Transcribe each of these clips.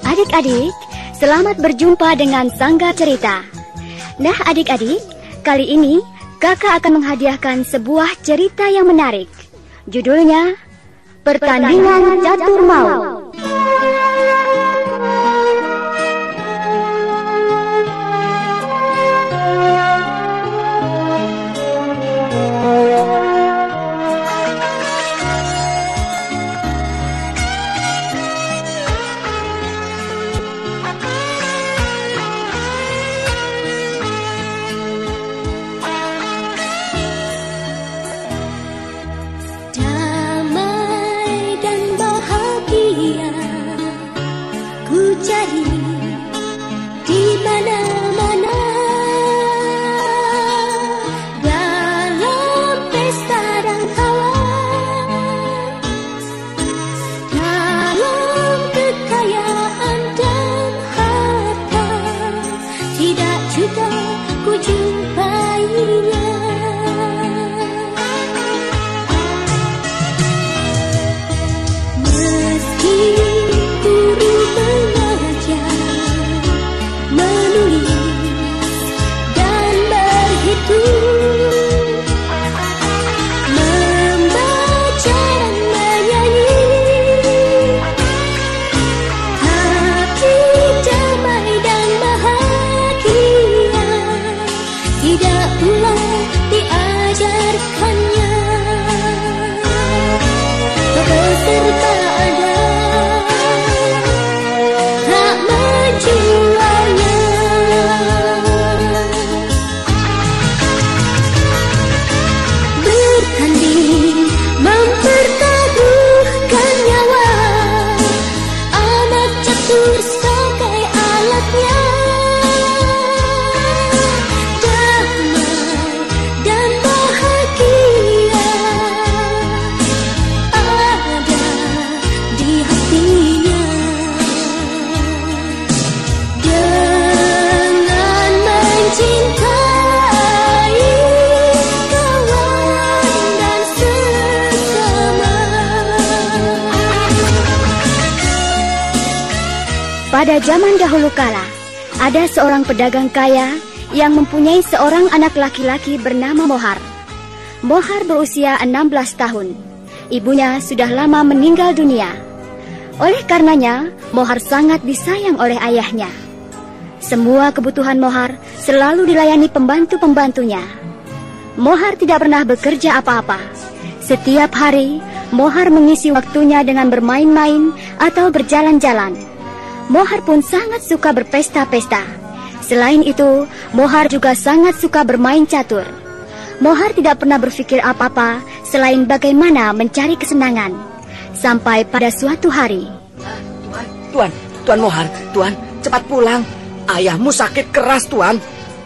Adik-adik, selamat berjumpa dengan Sanggar Cerita. Nah adik-adik, kali ini kakak akan menghadiahkan sebuah cerita yang menarik. Judulnya, Pertandingan Catur Maut. Pada zaman dahulu kala, ada seorang pedagang kaya yang mempunyai seorang anak laki-laki bernama Mohar. Mohar berusia 16 tahun. Ibunya sudah lama meninggal dunia. Oleh karenanya, Mohar sangat disayang oleh ayahnya. Semua kebutuhan Mohar selalu dilayani pembantu-pembantunya. Mohar tidak pernah bekerja apa-apa. Setiap hari, Mohar mengisi waktunya dengan bermain-main atau berjalan-jalan. Mohar pun sangat suka berpesta-pesta. Selain itu, Mohar juga sangat suka bermain catur. Mohar tidak pernah berpikir apa-apa selain bagaimana mencari kesenangan. Sampai pada suatu hari. Tuan Mohar, Tuan, cepat pulang. Ayahmu sakit keras, Tuan.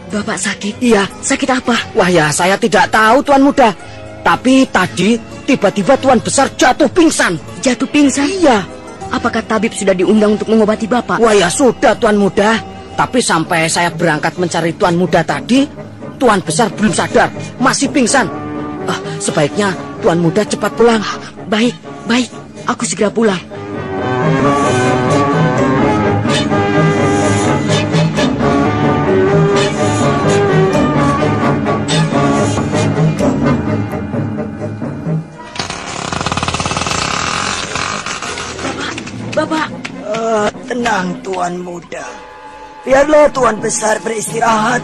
Bapak sakit? Iya. Sakit apa? Wah ya, saya tidak tahu, Tuan Muda. Tapi tadi tiba-tiba Tuan Besar jatuh pingsan. Jatuh pingsan? Iya. Apakah tabib sudah diundang untuk mengobati Bapak? Wah ya sudah, Tuan Muda. Tapi sampai saya berangkat mencari Tuan Muda tadi, Tuan Besar belum sadar, masih pingsan. Sebaiknya Tuan Muda cepat pulang. Baik, aku segera pulang. Bapak. Tenang, Tuan Muda. Biarlah Tuan Besar beristirahat.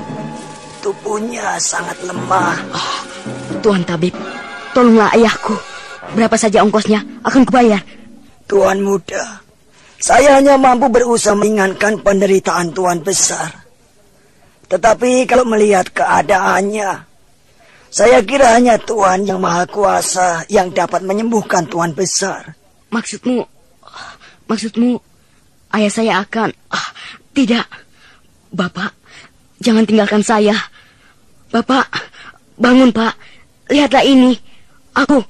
Tubuhnya sangat lemah. Tuan Tabib, tolonglah ayahku. Berapa saja ongkosnya akan kubayar. Tuan Muda, saya hanya mampu berusaha meringankan penderitaan Tuan Besar. Tetapi kalau melihat keadaannya, Saya kira hanya Tuhan yang Maha Kuasa yang dapat menyembuhkan Tuan Besar. Maksudmu, ayah saya akan... tidak. Bapak, jangan tinggalkan saya. Bapak, bangun, Pak. Lihatlah ini. Aku,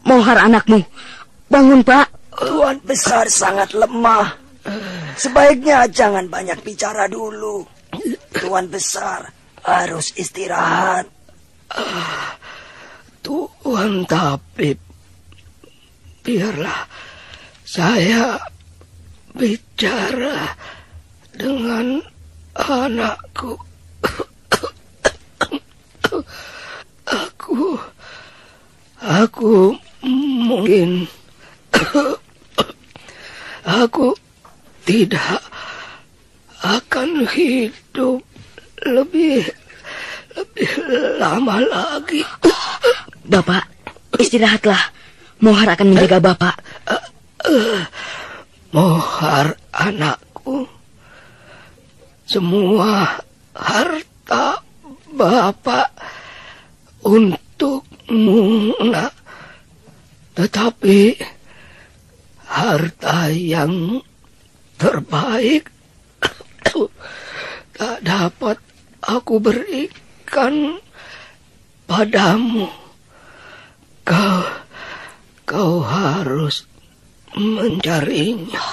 Mohar anakmu. Bangun, Pak. Tuan Besar sangat lemah. Sebaiknya jangan banyak bicara dulu. Tuan Besar harus istirahat. Tuan Tabib, biarlah saya bicara dengan anakku. Aku mungkin aku tidak akan hidup lebih lama lagi. Bapak, istirahatlah. Mohar akan menjaga Bapak. Mohar anakku, semua harta Bapak untukmu, nak. Tetapi harta yang terbaik tak dapat aku berikan padamu. Kau harus mencarinya.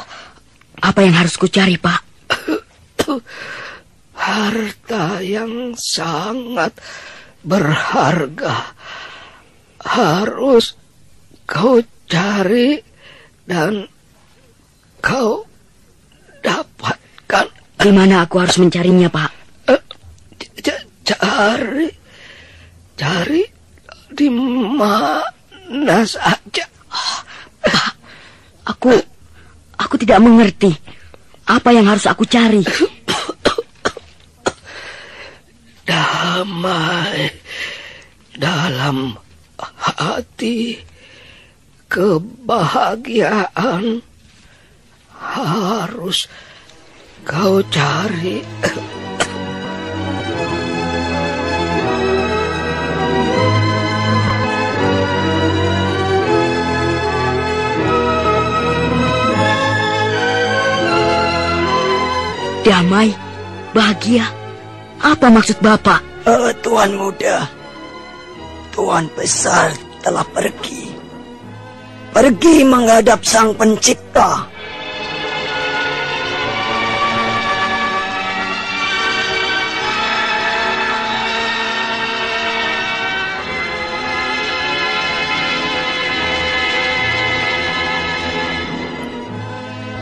Apa yang harus kucari, Pak? Harta yang sangat berharga harus kau cari dan kau dapatkan. Di mana aku harus mencarinya, Pak? Cari di mana saja. Pak, aku tidak mengerti. Apa yang harus aku cari? Damai dalam hati, kebahagiaan harus kau cari. Damai, bahagia. Apa maksud Bapak? Tuan muda, Tuan Besar telah pergi. Pergi menghadap Sang Pencipta.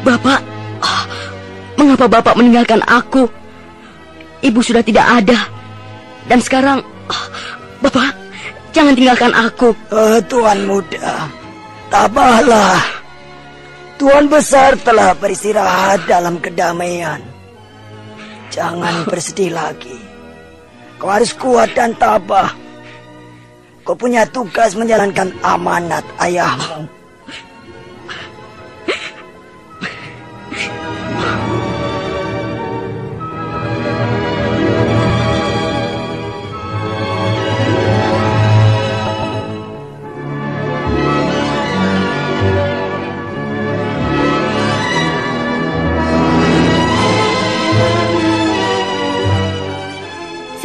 Bapak, mengapa Bapak meninggalkan aku? Ibu sudah tidak ada. Dan sekarang, Bapak, jangan tinggalkan aku. Tuan muda, tabahlah. Tuan Besar telah beristirahat dalam kedamaian. Jangan bersedih lagi. Kau harus kuat dan tabah. Kau punya tugas menjalankan amanat ayahmu.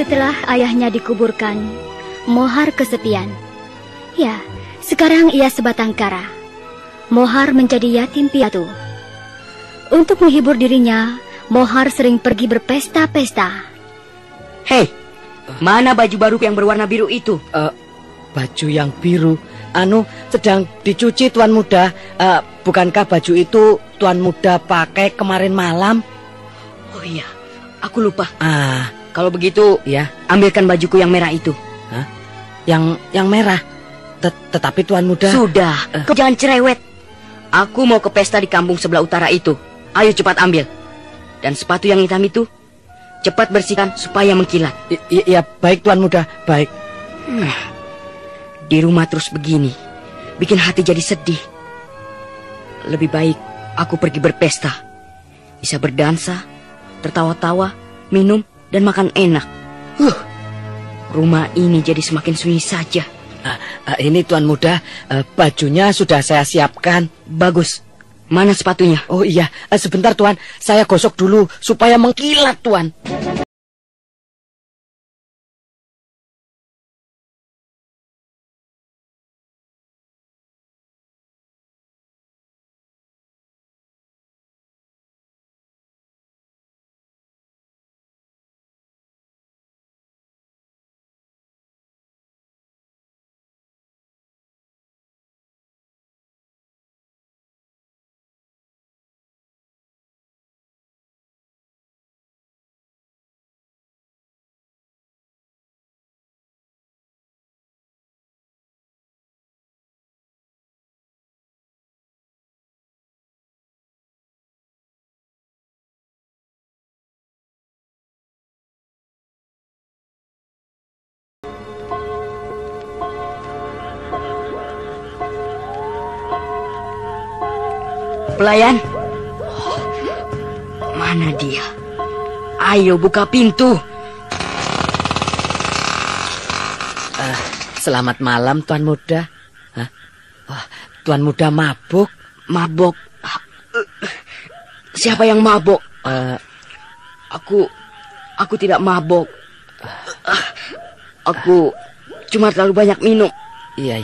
Setelah ayahnya dikuburkan, Mohar kesepian. Ya, sekarang ia sebatang kara. Mohar menjadi yatim piatu. Untuk menghibur dirinya, Mohar sering pergi berpesta-pesta. Hei, mana baju baru yang berwarna biru itu? Baju yang biru, sedang dicuci Tuan Muda. Bukankah baju itu Tuan Muda pakai kemarin malam? Oh iya, aku lupa. Kalau begitu, ya, ambilkan bajuku yang merah itu. Hah? Yang merah? Tetapi Tuan Muda... Sudah, kau jangan cerewet. Aku mau ke pesta di kampung sebelah utara itu. Ayo cepat ambil. Dan sepatu yang hitam itu, cepat bersihkan supaya mengkilat. Ya, baik Tuan Muda, baik. Di rumah terus begini, bikin hati jadi sedih. Lebih baik aku pergi berpesta. Bisa berdansa, tertawa-tawa, minum, dan makan enak. Rumah ini jadi semakin sunyi saja. Ini Tuan Muda, bajunya sudah saya siapkan. Bagus. Mana sepatunya? Oh iya, sebentar Tuan. Saya gosok dulu supaya mengkilat Tuan. Pelayan, mana dia? Ayo buka pintu. Selamat malam Tuan Muda. Tuan Muda mabuk? Mabok? Siapa yang mabok? Aku tidak mabok. Aku cuma terlalu banyak minum. Iya.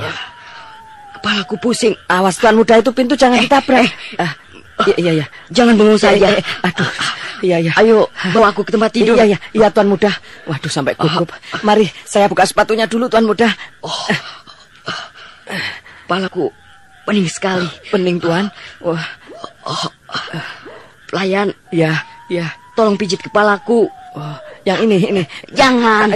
Kepalaku pusing. Awas Tuan Muda, itu pintu jangan ditabrak. Iya. Jangan bengong saja. Aduh. Iya. Ayo bawa aku ke tempat tidur. Iya Tuan Muda. Waduh, sampai gugup. Mari saya buka sepatunya dulu Tuan Muda. Kepalaku pening sekali. Pening Tuan. Wah. Pelayan. Ya. Tolong pijit kepalaku. Yang ini. Jangan.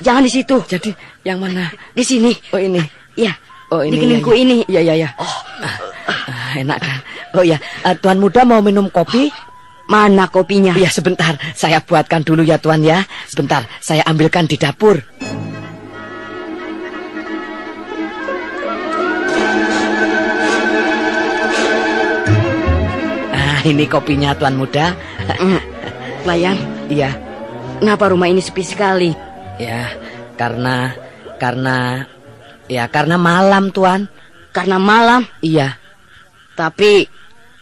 Jangan di situ. Jadi yang mana? Di sini. Oh ini. Iya. Oh ini. Di keningku ini. Iya. Enak kan? Oh ya, Tuan Muda mau minum kopi? Mana kopinya? Iya, sebentar. Saya buatkan dulu ya Tuan ya. Sebentar, saya ambilkan di dapur. Ini kopinya Tuan Muda. Pelayan. Iya. Kenapa rumah ini sepi sekali? Ya, karena malam Tuan. Karena malam? Iya. Tapi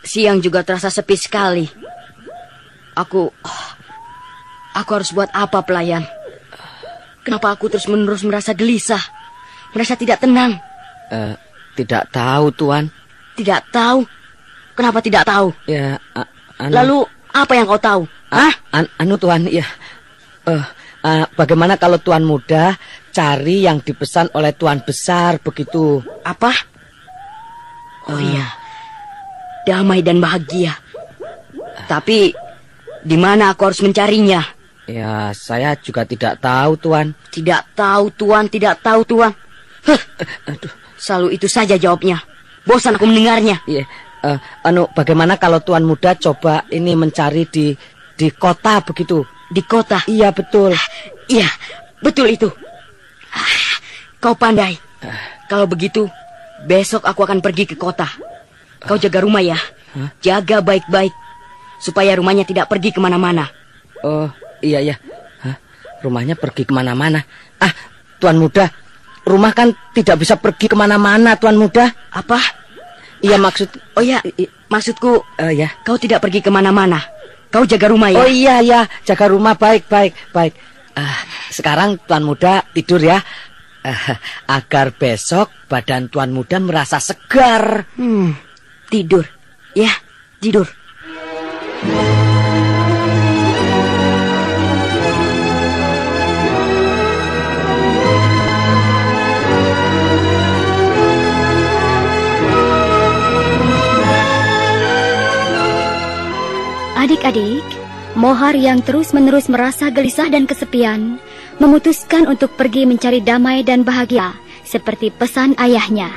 siang juga terasa sepi sekali. Aku harus buat apa, pelayan? Kenapa aku terus-menerus merasa gelisah? Merasa tidak tenang? Tidak tahu, Tuan. Tidak tahu? Kenapa tidak tahu? Ya, Lalu apa yang kau tahu? Tuan, ya. Bagaimana kalau Tuan Muda cari yang dipesan oleh Tuan Besar begitu? Apa? Oh iya, damai dan bahagia. Tapi di mana aku harus mencarinya? Ya, saya juga tidak tahu, Tuan. Tidak tahu, Tuan. Aduh, selalu itu saja jawabnya. Bosan aku mendengarnya. Iya. Bagaimana kalau Tuan Muda coba ini mencari di kota begitu? Di kota? Iya, betul. Iya, betul itu. Kau pandai. Kalau begitu, besok aku akan pergi ke kota. Kau jaga rumah ya. Jaga baik-baik, supaya rumahnya tidak pergi kemana-mana. Oh, iya. Rumahnya pergi kemana-mana? Tuan Muda, rumah kan tidak bisa pergi kemana-mana, Tuan Muda. Apa? Iya, maksudku, ya. Kau tidak pergi kemana-mana. Kau jaga rumah ya. Oh iya, jaga rumah, baik. Sekarang Tuan Muda tidur ya. Agar besok badan Tuan Muda merasa segar. Tidur. Ya, tidur. Adik-adik, Mohar yang terus-menerus merasa gelisah dan kesepian memutuskan untuk pergi mencari damai dan bahagia seperti pesan ayahnya.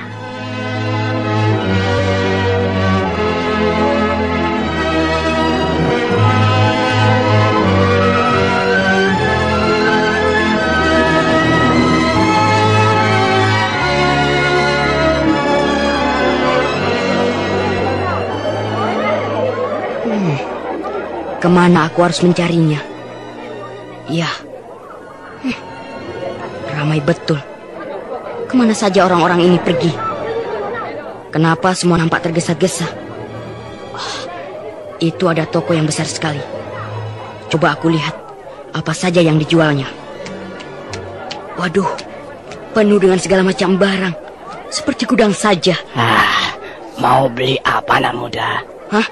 Kemana aku harus mencarinya? Ya. Ramai betul. Kemana saja orang-orang ini pergi? Kenapa semua nampak tergesa-gesa? Itu ada toko yang besar sekali. Coba aku lihat apa saja yang dijualnya. Waduh, penuh dengan segala macam barang. Seperti gudang saja. Mau beli apa, anak muda? Hah?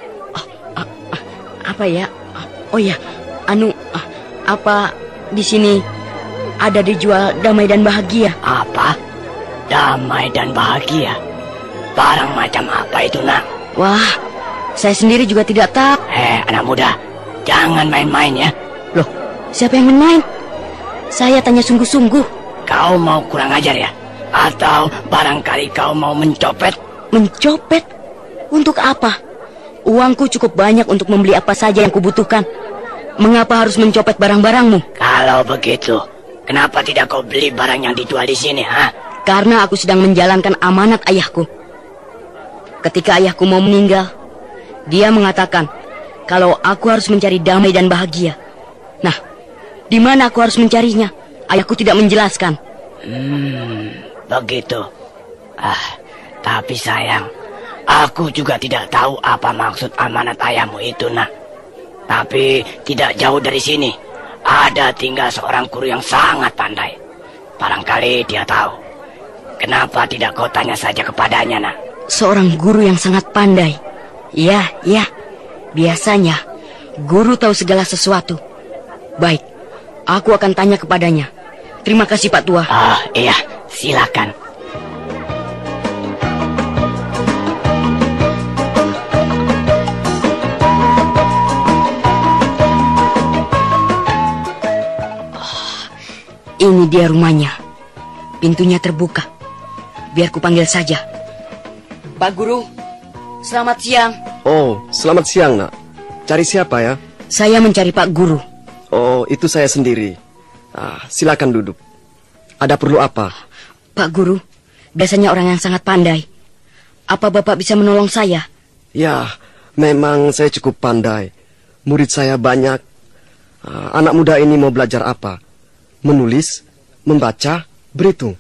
Apa ya? Oh ya, apa di sini ada dijual damai dan bahagia? Apa? Damai dan bahagia? Barang macam apa itu, nak? Wah, saya sendiri juga tidak tahu. Anak muda, jangan main-main ya. Loh, siapa yang main-main? Saya tanya sungguh-sungguh. Kau mau kurang ajar ya? Atau barangkali kau mau mencopet? Mencopet? Untuk apa? Uangku cukup banyak untuk membeli apa saja yang kubutuhkan. Mengapa harus mencopet barang-barangmu? Kalau begitu, kenapa tidak kau beli barang yang dijual di sini, ha? Karena aku sedang menjalankan amanat ayahku. Ketika ayahku mau meninggal, dia mengatakan kalau aku harus mencari damai dan bahagia. Nah, di mana aku harus mencarinya? Ayahku tidak menjelaskan. Begitu. Tapi sayang, aku juga tidak tahu apa maksud amanat ayahmu itu, nak. Tapi tidak jauh dari sini ada tinggal seorang guru yang sangat pandai. Barangkali dia tahu. Kenapa tidak kau tanya saja kepadanya, nak? Seorang guru yang sangat pandai. Ya. Biasanya guru tahu segala sesuatu. Baik, aku akan tanya kepadanya. Terima kasih, Pak Tua. Iya, silakan. Ini dia rumahnya. Pintunya terbuka. Biar ku panggil saja. Pak Guru, selamat siang. Oh, selamat siang, nak. Cari siapa ya? Saya mencari Pak Guru. Oh, itu saya sendiri. Silakan duduk. Ada perlu apa? Pak Guru, biasanya orang yang sangat pandai. Apa Bapak bisa menolong saya? Ya, memang saya cukup pandai. Murid saya banyak. Anak muda ini mau belajar apa? Menulis, membaca, berhitung.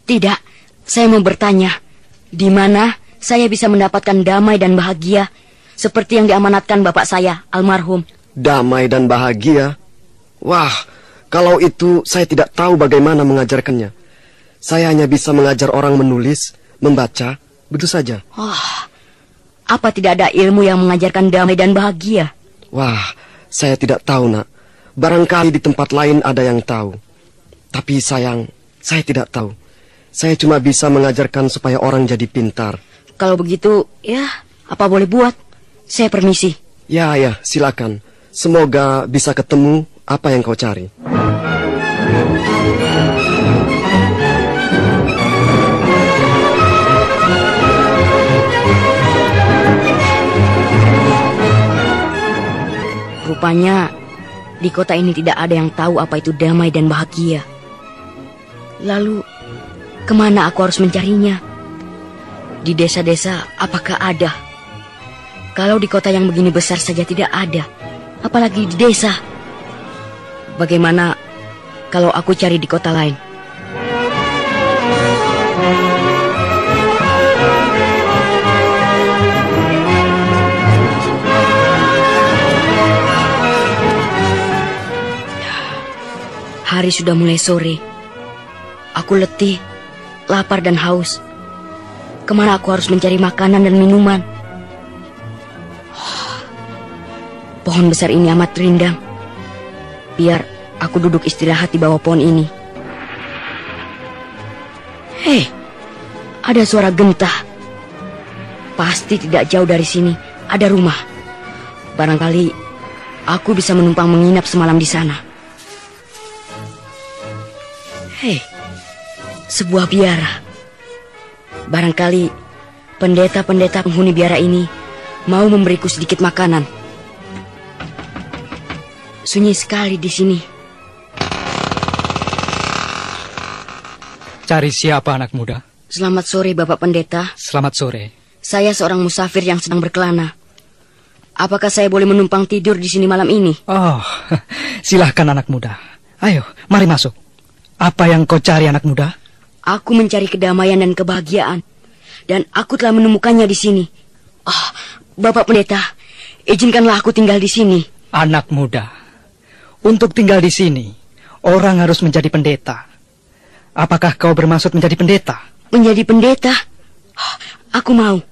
Tidak, saya mau bertanya, di mana saya bisa mendapatkan damai dan bahagia seperti yang diamanatkan bapak saya, almarhum. Damai dan bahagia? Wah, kalau itu saya tidak tahu bagaimana mengajarkannya. Saya hanya bisa mengajar orang menulis, membaca, begitu saja. Apa tidak ada ilmu yang mengajarkan damai dan bahagia? Wah, saya tidak tahu, nak. Barangkali di tempat lain ada yang tahu. Tapi sayang, saya tidak tahu. Saya cuma bisa mengajarkan supaya orang jadi pintar. Kalau begitu, ya, apa boleh buat? Saya permisi. Ya, silakan. Semoga bisa ketemu apa yang kau cari. Rupanya di kota ini tidak ada yang tahu apa itu damai dan bahagia. Lalu, kemana aku harus mencarinya? Di desa-desa apakah ada? Kalau di kota yang begini besar saja tidak ada, apalagi di desa. Bagaimana kalau aku cari di kota lain? Hari sudah mulai sore. Aku letih, lapar dan haus. Kemana aku harus mencari makanan dan minuman? Pohon besar ini amat rindang. Biar aku duduk istirahat di bawah pohon ini. Hei, ada suara gentah. Pasti tidak jauh dari sini ada rumah. Barangkali aku bisa menumpang menginap semalam di sana. Hei, sebuah biara. Barangkali pendeta-pendeta penghuni biara ini mau memberiku sedikit makanan. Sunyi sekali di sini. Cari siapa, anak muda? Selamat sore, Bapak Pendeta. Selamat sore. Saya seorang musafir yang sedang berkelana. Apakah saya boleh menumpang tidur di sini malam ini? Oh, silahkan anak muda. Ayo, mari masuk. Apa yang kau cari, anak muda? Aku mencari kedamaian dan kebahagiaan. Dan aku telah menemukannya di sini. Bapak Pendeta, izinkanlah aku tinggal di sini. Anak muda, untuk tinggal di sini, orang harus menjadi pendeta. Apakah kau bermaksud menjadi pendeta? Menjadi pendeta? Aku mau.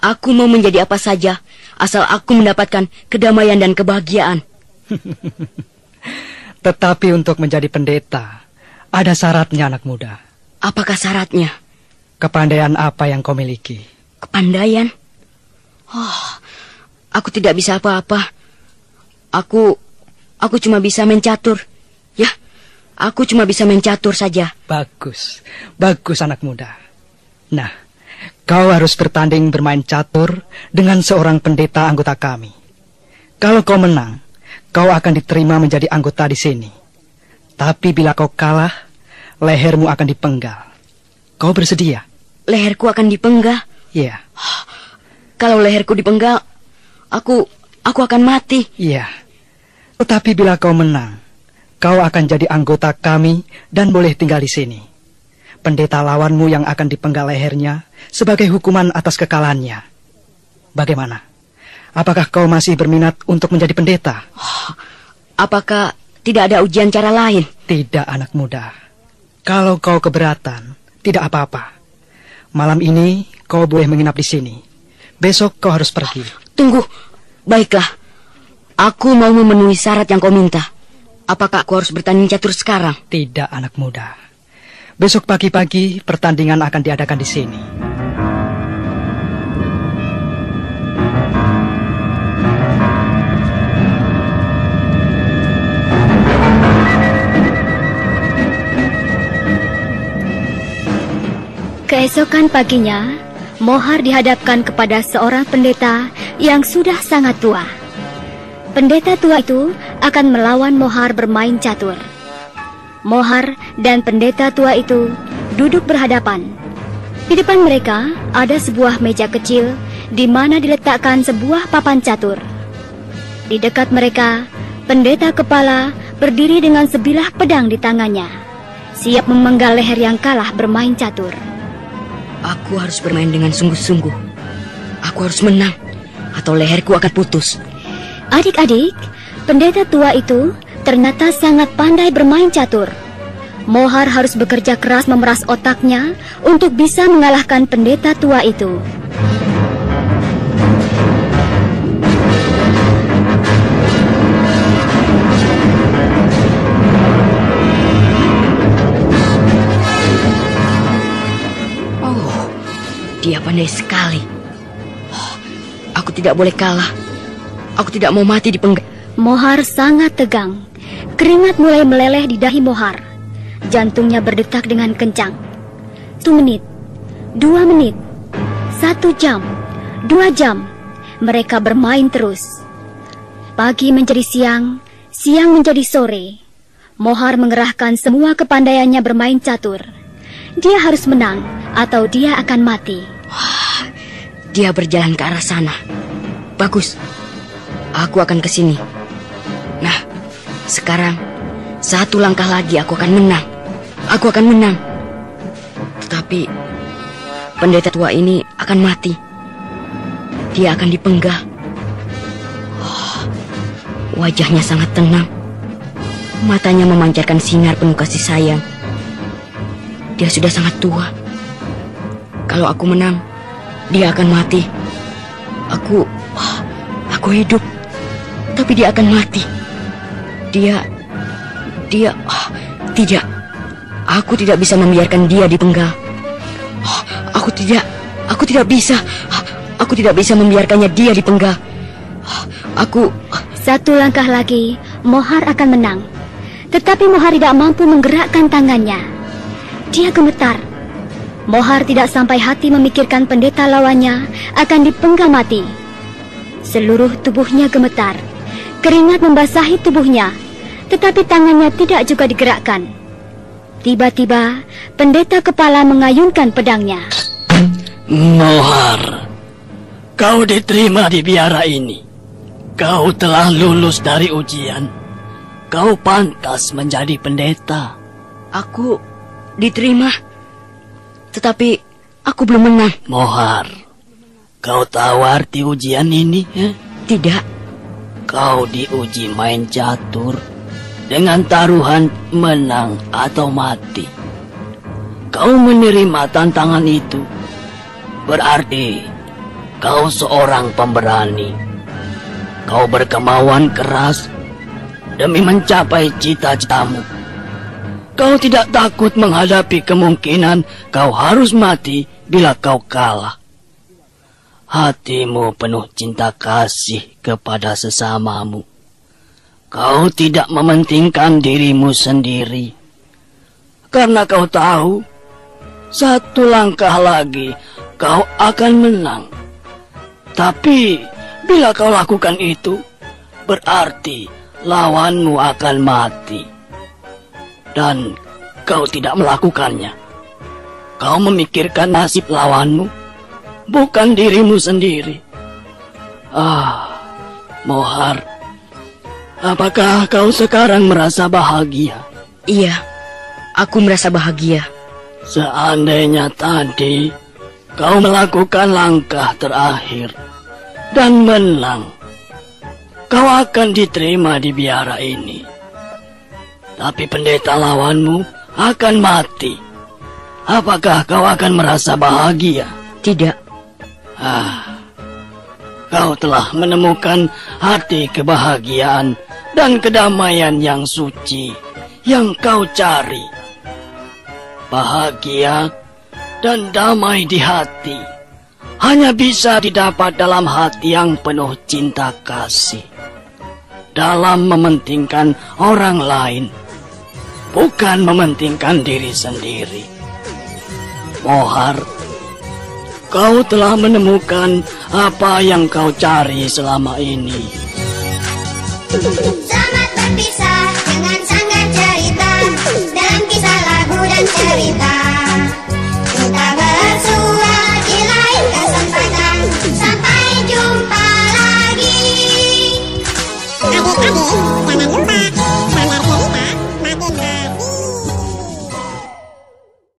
Aku mau menjadi apa saja, asal aku mendapatkan kedamaian dan kebahagiaan. Tetapi untuk menjadi pendeta, ada syaratnya, anak muda. Apakah syaratnya? Kepandaian apa yang kau miliki? Kepandaian? Aku tidak bisa apa-apa. Aku cuma bisa mencatur. Ya, aku cuma bisa mencatur saja. Bagus, bagus anak muda. Nah, kau harus bertanding bermain catur dengan seorang pendeta anggota kami. Kalau kau menang, kau akan diterima menjadi anggota di sini. Tapi bila kau kalah, lehermu akan dipenggal. Kau bersedia? Leherku akan dipenggal? Iya. Kalau leherku dipenggal, aku akan mati. Iya. Tetapi bila kau menang, kau akan jadi anggota kami dan boleh tinggal di sini. Pendeta lawanmu yang akan dipenggal lehernya sebagai hukuman atas kekalahannya. Bagaimana? Apakah kau masih berminat untuk menjadi pendeta? Apakah tidak ada ujian cara lain? Tidak, anak muda. Kalau kau keberatan, tidak apa-apa. Malam ini kau boleh menginap di sini. Besok kau harus pergi. Tunggu. Baiklah. Aku mau memenuhi syarat yang kau minta. Apakah aku harus bertanding catur sekarang? Tidak, anak muda. Besok pagi-pagi pertandingan akan diadakan di sini. Keesokan paginya, Mohar dihadapkan kepada seorang pendeta yang sudah sangat tua. Pendeta tua itu akan melawan Mohar bermain catur. Mohar dan pendeta tua itu duduk berhadapan. Di depan mereka ada sebuah meja kecil di mana diletakkan sebuah papan catur. Di dekat mereka, pendeta kepala berdiri dengan sebilah pedang di tangannya, siap memenggal leher yang kalah bermain catur. Aku harus bermain dengan sungguh-sungguh. Aku harus menang, atau leherku akan putus. Adik-adik, pendeta tua itu ternyata sangat pandai bermain catur. Mohar harus bekerja keras memeras otaknya untuk bisa mengalahkan pendeta tua itu. Dia pandai sekali. Aku tidak boleh kalah. Aku tidak mau mati dipenggal. Mohar sangat tegang. Keringat mulai meleleh di dahi Mohar. Jantungnya berdetak dengan kencang. 1 menit, 2 menit, 1 jam, 2 jam. Mereka bermain terus. Pagi menjadi siang, siang menjadi sore. Mohar mengerahkan semua kepandaiannya bermain catur. Dia harus menang atau dia akan mati. Dia berjalan ke arah sana. Bagus. Aku akan ke sini. Nah, sekarang 1 langkah lagi aku akan menang. Aku akan menang. Tetapi pendeta tua ini akan mati. Dia akan dipenggal. Wajahnya sangat tenang. Matanya memancarkan sinar penuh kasih sayang. Dia sudah sangat tua. Kalau aku menang, dia akan mati. Aku hidup, tapi dia akan mati. Dia tidak. Aku tidak bisa membiarkan dia dipenggal. Aku tidak bisa. Aku tidak bisa membiarkannya dia dipenggal. 1 langkah lagi, Mohar akan menang. Tetapi Mohar tidak mampu menggerakkan tangannya. Dia gemetar. Mohar tidak sampai hati memikirkan pendeta lawannya akan dipenggal mati. Seluruh tubuhnya gemetar. Keringat membasahi tubuhnya, tetapi tangannya tidak juga digerakkan. Tiba-tiba, pendeta kepala mengayunkan pedangnya. Mohar, kau diterima di biara ini. Kau telah lulus dari ujian. Kau pantas menjadi pendeta. Aku diterima, tetapi aku belum menang. Mohar, kau tahu arti ujian ini? Tidak. Kau diuji main catur dengan taruhan menang atau mati. Kau menerima tantangan itu, berarti kau seorang pemberani. Kau berkemauan keras demi mencapai cita-citamu. Kau tidak takut menghadapi kemungkinan kau harus mati bila kau kalah. Hatimu penuh cinta kasih kepada sesamamu. Kau tidak mementingkan dirimu sendiri. Karena kau tahu, satu langkah lagi kau akan menang. Tapi bila kau lakukan itu, berarti lawanmu akan mati. Dan kau tidak melakukannya. Kau memikirkan nasib lawanmu, bukan dirimu sendiri. Mohar, apakah kau sekarang merasa bahagia? Iya, aku merasa bahagia. Seandainya tadi kau melakukan langkah terakhir dan menang, kau akan diterima di biara ini. Tapi pendeta lawanmu akan mati. Apakah kau akan merasa bahagia? Tidak. Kau telah menemukan arti kebahagiaan dan kedamaian yang suci yang kau cari. Bahagia dan damai di hati hanya bisa didapat dalam hati yang penuh cinta kasih, dalam mementingkan orang lain, bukan mementingkan diri sendiri. Mohar, kau telah menemukan apa yang kau cari selama ini. Selamat berpisah dengan sanggar cerita dalam kisah lagu dan cerita. Kita bersua di lain kesempatan. Sampai jumpa lagi. Adik-adik, jangan lupa